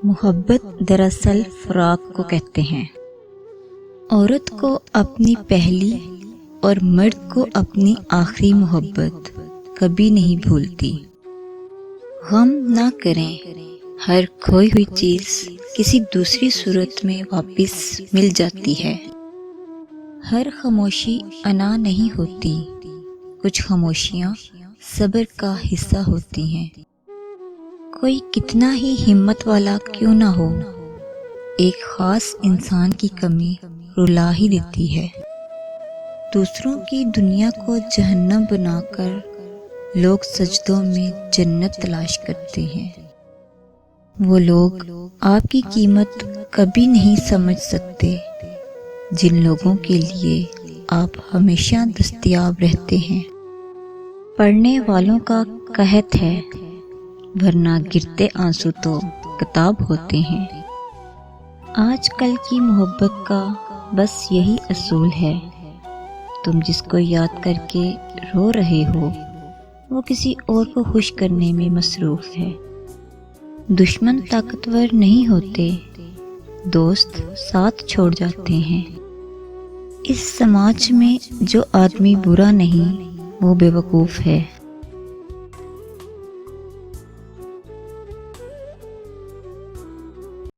محبت دراصل فراق کو کہتے ہیں۔ عورت کو اپنی پہلی اور مرد کو اپنی آخری محبت کبھی نہیں بھولتی۔ غم نہ کریں، ہر کھوئی ہوئی چیز کسی دوسری صورت میں واپس مل جاتی ہے۔ ہر خاموشی انا نہیں ہوتی، کچھ خاموشیاں صبر کا حصہ ہوتی ہیں۔ کوئی کتنا ہی ہمت والا کیوں نہ ہو، ایک خاص انسان کی کمی رلا ہی دیتی ہے۔ دوسروں کی دنیا کو جہنم بنا کر لوگ سجدوں میں جنت تلاش کرتے ہیں۔ وہ لوگ آپ کی قیمت کبھی نہیں سمجھ سکتے جن لوگوں کے لیے آپ ہمیشہ دستیاب رہتے ہیں۔ پڑھنے والوں کا قحط ہے، ورنہ گرتے آنسو تو کتاب ہوتے ہیں۔ آج کل کی محبت کا بس یہی اصول ہے، تم جس کو یاد کر کے رو رہے ہو وہ کسی اور کو خوش کرنے میں مصروف ہے۔ دشمن طاقتور نہیں ہوتے، دوست ساتھ چھوڑ جاتے ہیں۔ اس سماج میں جو آدمی برا نہیں وہ بے وقوف ہے۔